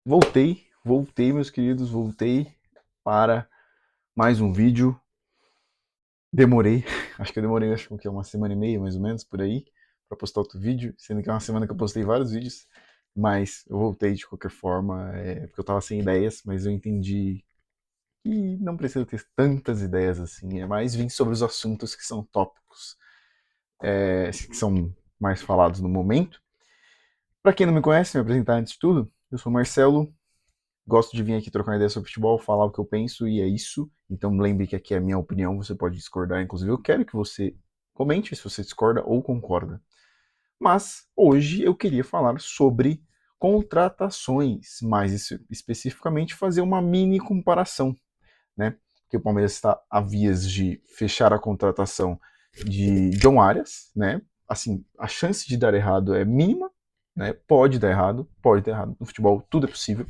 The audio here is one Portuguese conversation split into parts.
Voltei, meus queridos, voltei para mais um vídeo. Demorei, acho que eu demorei uma semana e meia, mais ou menos, por aí, para postar outro vídeo, sendo que é uma semana que eu postei vários vídeos, mas eu voltei de qualquer forma, porque eu tava sem ideias, mas eu entendi que não precisa ter tantas ideias assim, é mais vir sobre os assuntos que são tópicos, que são mais falados no momento. Para quem não me conhece, me apresentar antes de tudo, eu sou o Marcelo. Gosto de vir aqui trocar uma ideia sobre futebol, falar o que eu penso e é isso. Então lembre que aqui é a minha opinião, você pode discordar. Inclusive, eu quero que você comente se você discorda ou concorda. Mas hoje eu queria falar sobre contratações, mais especificamente fazer uma mini comparação, né? Porque o Palmeiras está a vias de fechar a contratação de John Arias, né? Assim, a chance de dar errado é mínima, né? Pode dar errado, pode dar errado. No futebol tudo é possível.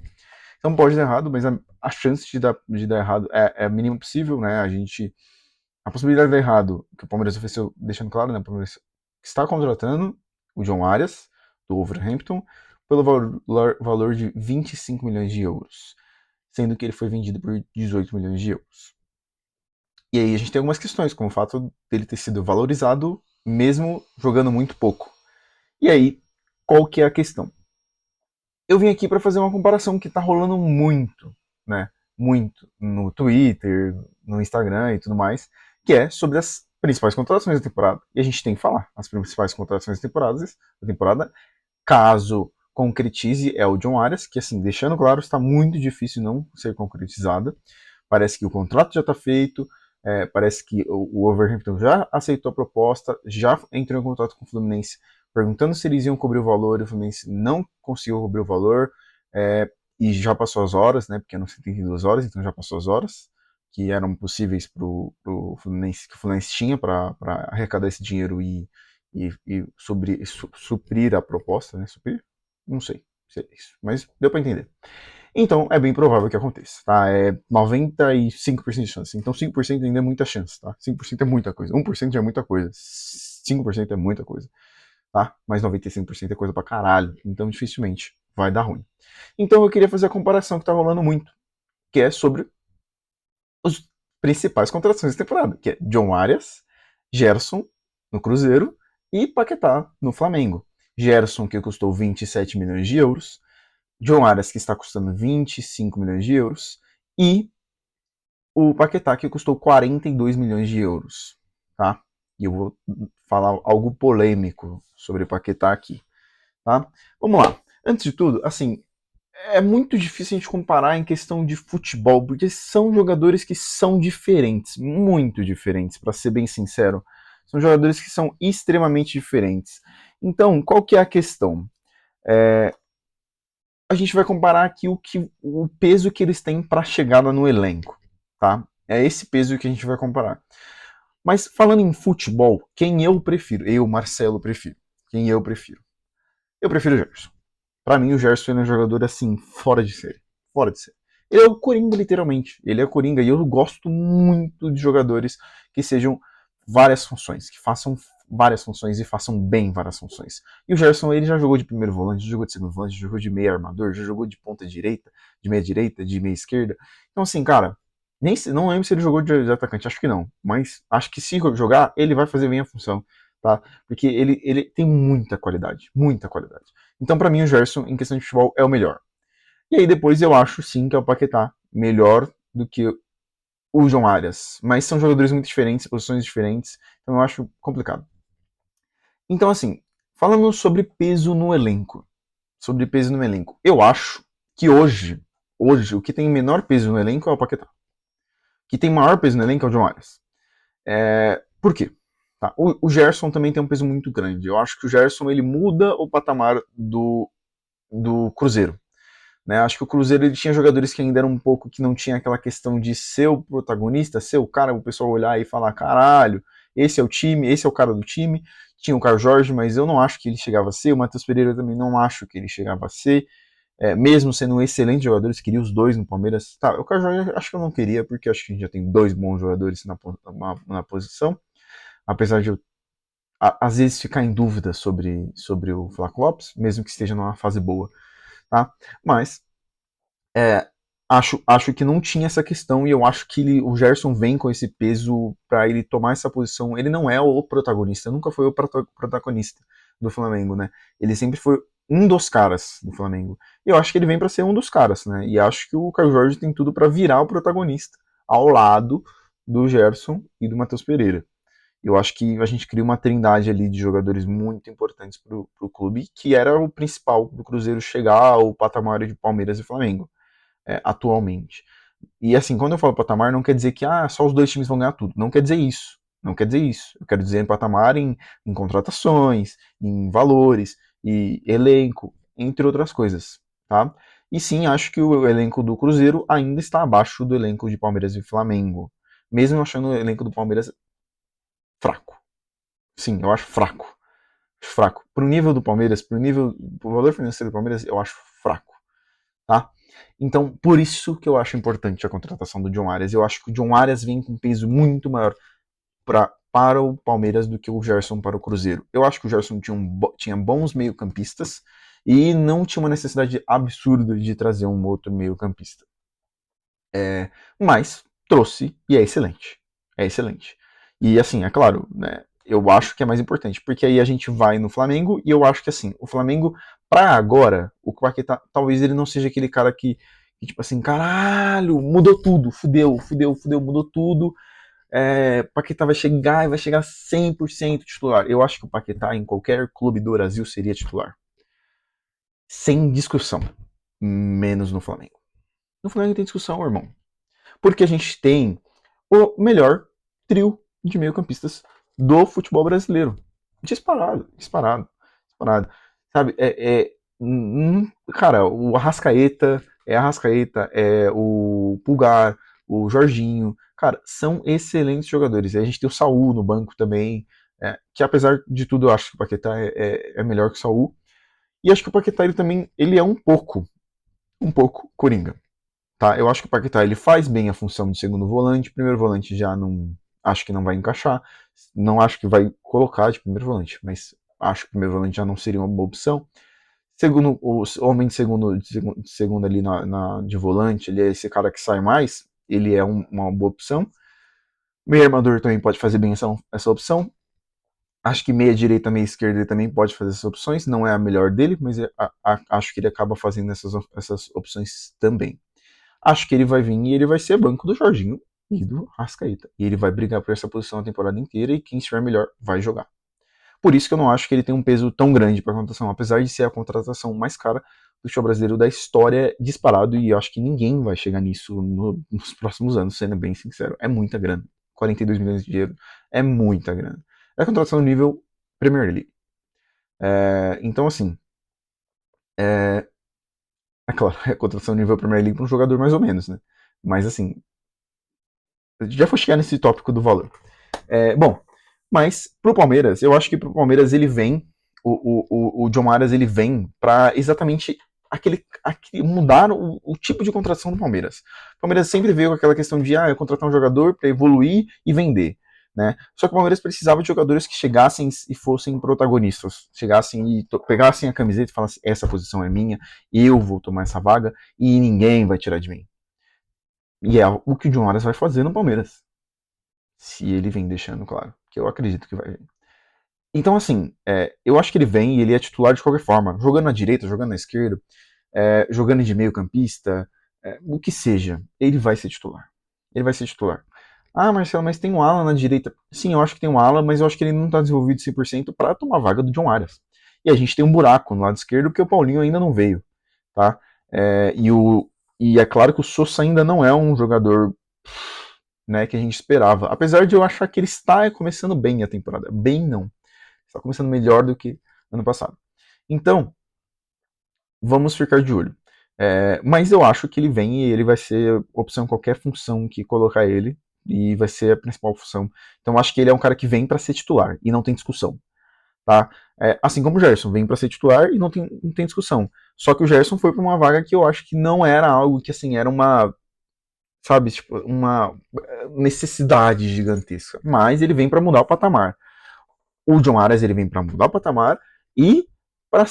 Então pode dar errado, mas a chance de dar errado é a mínima possível, né? A possibilidade de dar errado, que o Palmeiras ofereceu, deixando claro, né? O Palmeiras está contratando o John Arias, do Wolverhampton, pelo valor de 25 milhões de euros, sendo que ele foi vendido por 18 milhões de euros. E aí a gente tem algumas questões, como o fato dele ter sido valorizado mesmo jogando muito pouco. E aí, qual que é a questão? Eu vim aqui para fazer uma comparação que está rolando muito, né? Muito no Twitter, no Instagram e tudo mais, que é sobre as principais contratações da temporada. E a gente tem que falar as principais contratações da temporada, caso concretize, é o John Arias, que assim, deixando claro, está muito difícil não ser concretizada. Parece que o contrato já está feito, parece que o Wolverhampton já aceitou a proposta, já entrou em contato com o Fluminense perguntando se eles iam cobrir o valor, e o Fluminense não conseguiu cobrir o valor, e já passou as horas, né, porque eram 72 horas, então já passou as horas que eram possíveis para o Fluminense, que o Fluminense tinha para arrecadar esse dinheiro e suprir a proposta, né, suprir? Não sei se é isso, mas deu para entender. Então, é bem provável que aconteça, tá? É 95% de chance. Então, 5% ainda é muita chance, tá? 5% é muita coisa. 1% já é muita coisa. 5% é muita coisa, tá? Mas 95% é coisa pra caralho. Então, dificilmente vai dar ruim. Então, eu queria fazer a comparação que tá rolando muito, que é sobre os principais contratações da temporada, que é John Arias, Gerson no Cruzeiro e Paquetá no Flamengo. Gerson, que custou 27 milhões de euros, John Arias, que está custando 25 milhões de euros, e o Paquetá, que custou 42 milhões de euros. Tá? E eu vou falar algo polêmico sobre o Paquetá aqui. Tá? Vamos lá. Antes de tudo, assim, é muito difícil a gente comparar em questão de futebol, porque são jogadores que são diferentes, muito diferentes, para ser bem sincero. São jogadores que são extremamente diferentes. Então, qual que é a questão? A gente vai comparar aqui o peso que eles têm para a chegada no elenco, tá? É esse peso que a gente vai comparar. Mas falando em futebol, quem eu prefiro? Eu, Marcelo, prefiro. Quem eu prefiro? Eu prefiro o Gerson. Para mim, o Gerson é um jogador assim, fora de série. Fora de série. Ele é o Coringa, literalmente. Ele é o Coringa e eu gosto muito de jogadores que sejam várias funções, que façam várias funções e façam bem várias funções. E o Gerson, ele já jogou de primeiro volante, já jogou de segundo volante, já jogou de meio armador, já jogou de ponta direita, de meia direita, de meia esquerda. Então, assim, cara, não lembro se ele jogou de atacante, acho que não. Mas acho que se jogar, ele vai fazer bem a função, tá? Porque ele tem muita qualidade, muita qualidade. Então, para mim, o Gerson, em questão de futebol, é o melhor. E aí, depois, eu acho sim que é o Paquetá melhor do que o João Arias. Mas são jogadores muito diferentes, posições diferentes, então eu acho complicado. Então, assim, falando sobre peso no elenco. Sobre peso no elenco. Eu acho que hoje, o que tem menor peso no elenco é o Paquetá. O que tem maior peso no elenco é o João Arias. Por quê? Tá. O Gerson também tem um peso muito grande. Eu acho que o Gerson ele muda o patamar do Cruzeiro. Né? Acho que o Cruzeiro ele tinha jogadores que ainda eram um pouco que não tinha aquela questão de ser o protagonista, ser o cara, o pessoal olhar e falar, caralho, esse é o time, esse é o cara do time. Tinha o Carlos Jorge, mas eu não acho que ele chegava a ser. O Matheus Pereira também não acho que ele chegava a ser. Mesmo sendo excelentes jogadores, queria os dois no Palmeiras. Tá, o Carlos Jorge acho que eu não queria, porque acho que a gente já tem dois bons jogadores na posição. Apesar de eu, às vezes, ficar em dúvida sobre o Flávio Lopes, mesmo que esteja numa fase boa. Tá? Mas É, acho que não tinha essa questão e eu acho que o Gerson vem com esse peso para ele tomar essa posição. Ele não é o protagonista, nunca foi o protagonista do Flamengo, né? Ele sempre foi um dos caras do Flamengo. E eu acho que ele vem para ser um dos caras, né? E acho que o Caio Jorge tem tudo para virar o protagonista ao lado do Gerson e do Matheus Pereira. Eu acho que a gente cria uma trindade ali de jogadores muito importantes para o clube, que era o principal do Cruzeiro chegar ao patamar de Palmeiras e Flamengo atualmente. E assim, quando eu falo patamar, não quer dizer que só os dois times vão ganhar tudo. Não quer dizer isso. Não quer dizer isso. Eu quero dizer patamar em contratações, em valores, e elenco, entre outras coisas. Tá? E sim, acho que o elenco do Cruzeiro ainda está abaixo do elenco de Palmeiras e Flamengo. Mesmo achando o elenco do Palmeiras fraco. Sim, eu acho fraco. Fraco. Pro nível do Palmeiras, pro valor financeiro do Palmeiras, eu acho fraco. Tá? Então, por isso que eu acho importante a contratação do John Arias. Eu acho que o John Arias vem com um peso muito maior para o Palmeiras do que o Gerson para o Cruzeiro. Eu acho que o Gerson tinha bons meio-campistas e não tinha uma necessidade absurda de trazer um outro meio-campista. Mas trouxe e é excelente. É excelente. E assim, é claro, né? Eu acho que é mais importante, porque aí a gente vai no Flamengo e eu acho que assim, o Flamengo, pra agora, o Paquetá, talvez ele não seja aquele cara que tipo assim, caralho, mudou tudo, fudeu, mudou tudo. Paquetá vai chegar e vai chegar 100% titular. Eu acho que o Paquetá em qualquer clube do Brasil seria titular. Sem discussão. Menos no Flamengo. No Flamengo tem discussão, irmão. Porque a gente tem o melhor trio de meio-campistas do futebol brasileiro. Disparado, disparado, disparado. Sabe, cara, o Arrascaeta, é o Pulgar, o Jorginho, cara, são excelentes jogadores. E a gente tem o Saul no banco também, que apesar de tudo eu acho que o Paquetá é melhor que o Saul. E acho que o Paquetá ele é um pouco coringa. Tá? Eu acho que o Paquetá ele faz bem a função de segundo volante, primeiro volante já não acho que não vai encaixar, não acho que vai colocar de primeiro volante, mas acho que o primeiro volante já não seria uma boa opção. Segundo, o homem de segundo ali de volante, ele é esse cara que sai mais, ele é uma boa opção. Meio armador também pode fazer bem essa opção. Acho que meia direita, meia esquerda ele também pode fazer essas opções. Não é a melhor dele, mas acho que ele acaba fazendo essas opções também. Acho que ele vai vir e ele vai ser banco do Jorginho e do Rascaeta. E ele vai brigar por essa posição a temporada inteira e quem estiver melhor vai jogar. Por isso que eu não acho que ele tem um peso tão grande para a contratação, apesar de ser a contratação mais cara do show brasileiro da história disparado, e eu acho que ninguém vai chegar nisso nos próximos anos, sendo bem sincero. É muita grana. 42 milhões de euros é muita grana. É a contratação nível Premier League. Então, assim, é claro, é a contratação nível Premier League para um jogador mais ou menos, né? Mas, assim, já vou chegar nesse tópico do valor. Bom, mas pro Palmeiras, eu acho que pro Palmeiras ele vem, o John Arias ele vem para exatamente mudar o tipo de contratação do Palmeiras. O Palmeiras sempre veio com aquela questão de eu contratar um jogador para evoluir e vender. Né? Só que o Palmeiras precisava de jogadores que chegassem e fossem protagonistas, chegassem e pegassem a camiseta e falassem: essa posição é minha, eu vou tomar essa vaga e ninguém vai tirar de mim. E é o que o John Arias vai fazer no Palmeiras. Se ele vem deixando, claro. Que eu acredito que vai. Então, assim, eu acho que ele vem e ele é titular de qualquer forma. Jogando na direita, jogando na esquerda, jogando de meio campista, o que seja, ele vai ser titular. Ele vai ser titular. Marcelo, mas tem um ala na direita. Sim, eu acho que tem um ala, mas eu acho que ele não está desenvolvido 100% para tomar a vaga do John Arias. E a gente tem um buraco no lado esquerdo porque o Paulinho ainda não veio. Tá? E é claro que o Sousa ainda não é um jogador, né, que a gente esperava. Apesar de eu achar que ele está começando bem a temporada. Bem não. Está começando melhor do que ano passado. Então, vamos ficar de olho. Mas eu acho que ele vem e ele vai ser opção em qualquer função que colocar ele. E vai ser a principal função. Então eu acho que ele é um cara que vem para ser titular. E não tem discussão. Tá? Assim como o Gerson, vem para ser titular e não tem discussão. Só que o Gerson foi para uma vaga que eu acho que não era algo que assim era uma, sabe, tipo, uma necessidade gigantesca. Mas ele vem para mudar o patamar. O John Arias ele vem para mudar o patamar e para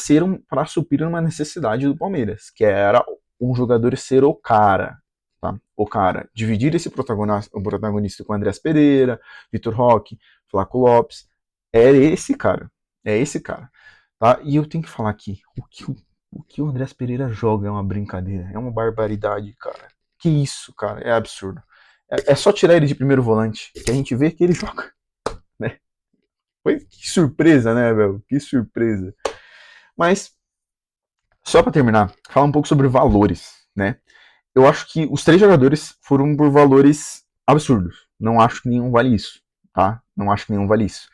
suprir uma necessidade do Palmeiras, que era um jogador ser o cara, tá? O cara. Dividir esse protagonista com Andreas Pereira, Vitor Roque, Flaco Lopes. É esse cara. É esse cara. Tá? E eu tenho que falar aqui, o que o Andreas Pereira joga é uma brincadeira, é uma barbaridade, cara. Que isso, cara, é absurdo. É só tirar ele de primeiro volante, que a gente vê que ele joga, né? Que surpresa, né, velho? Que surpresa. Mas, só pra terminar, falar um pouco sobre valores, né? Eu acho que os três jogadores foram por valores absurdos. Não acho que nenhum vale isso, tá? Não acho que nenhum vale isso.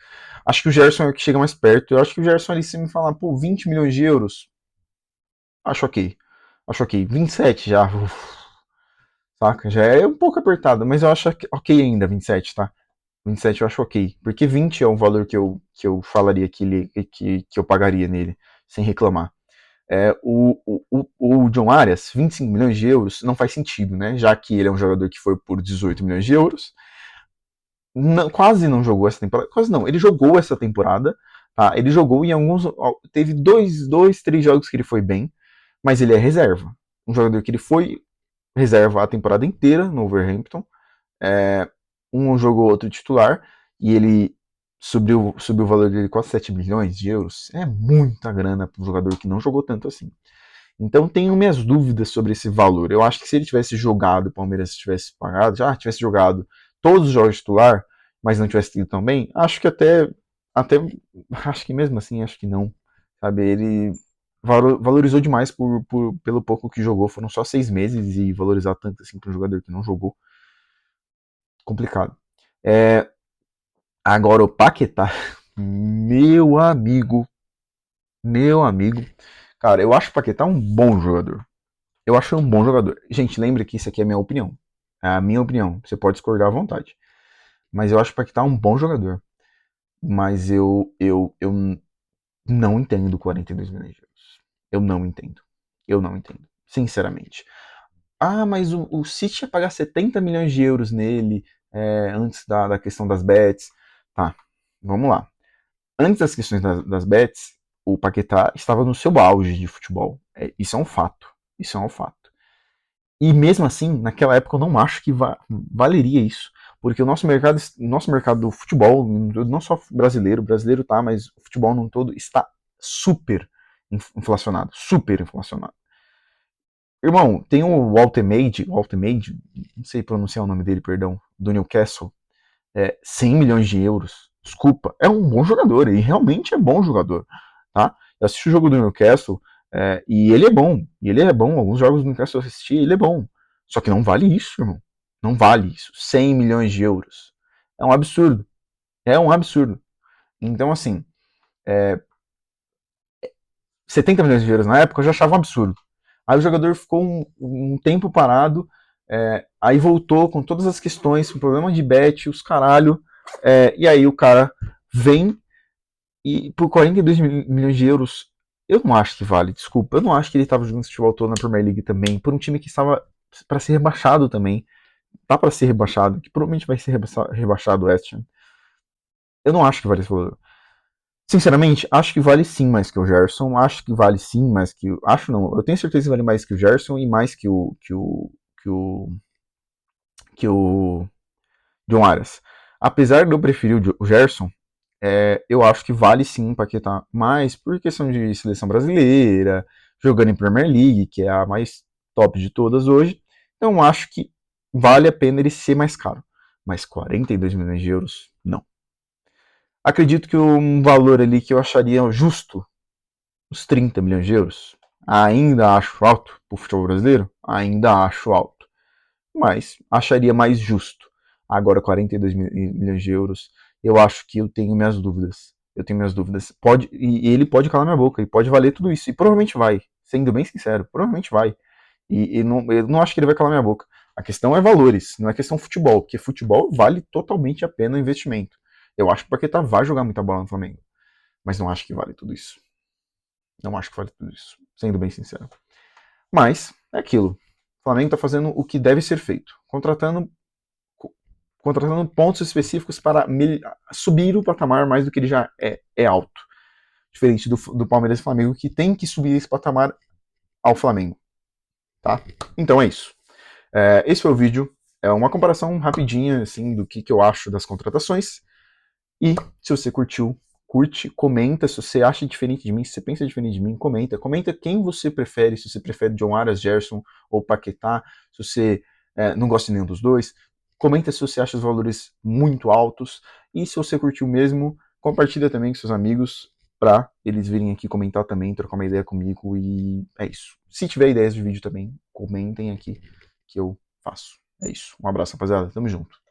Acho que o Gerson é o que chega mais perto. Eu acho que o Gerson ali, se me falar, pô, 20 milhões de euros, acho ok. Acho ok. 27 já. Saca? Já é um pouco apertado, mas eu acho ok ainda, 27, tá? 27 eu acho ok. Porque 20 é um valor que eu falaria que eu pagaria nele, sem reclamar. O John Arias, 25 milhões de euros, não faz sentido, né? Já que ele é um jogador que foi por 18 milhões de euros. Não, quase não jogou essa temporada. Quase não. Ele jogou essa temporada. Tá? Ele jogou em alguns. Teve três jogos que ele foi bem, mas ele é reserva. Um jogador que ele foi reserva a temporada inteira no Wolverhampton. É, um jogou outro titular e ele subiu o valor dele quase 7 milhões de euros. É muita grana para um jogador que não jogou tanto assim. Então tenho minhas dúvidas sobre esse valor. Eu acho que se ele tivesse jogado, o Palmeiras tivesse pagado, já tivesse jogado todos os jogos titular, mas não tivesse tido tão bem, acho que até acho que mesmo assim, acho que não. Sabe, ele valorizou demais pelo pouco que jogou. Foram só 6 meses e valorizar tanto assim para um jogador que não jogou, complicado. Agora o Paquetá, meu amigo, meu amigo. Cara, eu acho o Paquetá um bom jogador. Eu acho um bom jogador. Gente, lembra que isso aqui é a minha opinião. É a minha opinião. Você pode discordar à vontade. Mas eu acho que o Paquetá é um bom jogador. Mas eu não entendo 42 milhões de euros. Eu não entendo. Eu não entendo. Sinceramente. Ah, mas o City ia pagar 70 milhões de euros nele antes da questão das bets. Tá, vamos lá. Antes das questões das bets, o Paquetá estava no seu auge de futebol. Isso é um fato. Isso é um fato. E mesmo assim, naquela época eu não acho que valeria isso. Porque o nosso mercado do futebol, não só brasileiro tá, mas o futebol num todo está super inflacionado. Super inflacionado. Irmão, tem o Altemade, não sei pronunciar o nome dele, perdão, do Newcastle, 100 milhões de euros. Desculpa, é um bom jogador, e realmente é bom jogador, tá? Eu assisti o jogo do Newcastle e ele é bom, alguns jogos do Newcastle eu assisti, ele é bom. Só que não vale isso, irmão. Não vale isso. 100 milhões de euros. É um absurdo. É um absurdo. Então, assim, 70 milhões de euros na época eu já achava um absurdo. Aí o jogador ficou um tempo parado, aí voltou com todas as questões, com problema de bet, os caralho, e aí o cara vem e por 42 milhões de euros, eu não acho que vale, desculpa, eu não acho que ele estava jogando futebol todo na Premier League também, por um time que estava para ser rebaixado também, tá para ser rebaixado, que provavelmente vai ser rebaixado o West Ham. Eu não acho que vale esse valor. Sinceramente, acho que vale sim mais que o Gerson. Acho que vale sim mais que o. Acho não, eu tenho certeza que vale mais que o Gerson e mais que o John Arias. Apesar de eu preferir o Gerson, eu acho que vale sim empaquetar mais por questão de seleção brasileira, jogando em Premier League, que é a mais top de todas hoje. Então acho que vale a pena ele ser mais caro. Mas 42 milhões de euros, não. Acredito que um valor ali que eu acharia justo, uns 30 milhões de euros. Ainda acho alto para o futebol brasileiro? Ainda acho alto. Mas acharia mais justo. Agora, 42 milhões de euros, eu acho que eu tenho minhas dúvidas. Eu tenho minhas dúvidas. E ele pode calar minha boca, e pode valer tudo isso. E provavelmente vai. Sendo bem sincero, provavelmente vai. E não, eu não acho que ele vai calar minha boca. A questão é valores, não é questão futebol, porque futebol vale totalmente a pena o investimento. Eu acho que o Paquetá vai jogar muita bola no Flamengo, mas não acho que vale tudo isso. Não acho que vale tudo isso, sendo bem sincero. Mas é aquilo. O Flamengo está fazendo o que deve ser feito, contratando pontos específicos para subir o patamar mais do que ele já é alto. Diferente do Palmeiras e Flamengo, que tem que subir esse patamar ao Flamengo. tá? Então é isso. Esse foi o vídeo. É uma comparação rapidinha, assim, do que eu acho das contratações. E se você curtiu, curte, comenta. Se você acha diferente de mim, se você pensa diferente de mim, comenta. Comenta quem você prefere, se você prefere John Arias, Gerson ou Paquetá, se você não gosta de nenhum dos dois. Comenta se você acha os valores muito altos. E se você curtiu mesmo, compartilha também com seus amigos para eles virem aqui comentar também, trocar uma ideia comigo. E é isso. Se tiver ideias de vídeo também, comentem aqui que eu faço. É isso. Um abraço, rapaziada. Tamo junto.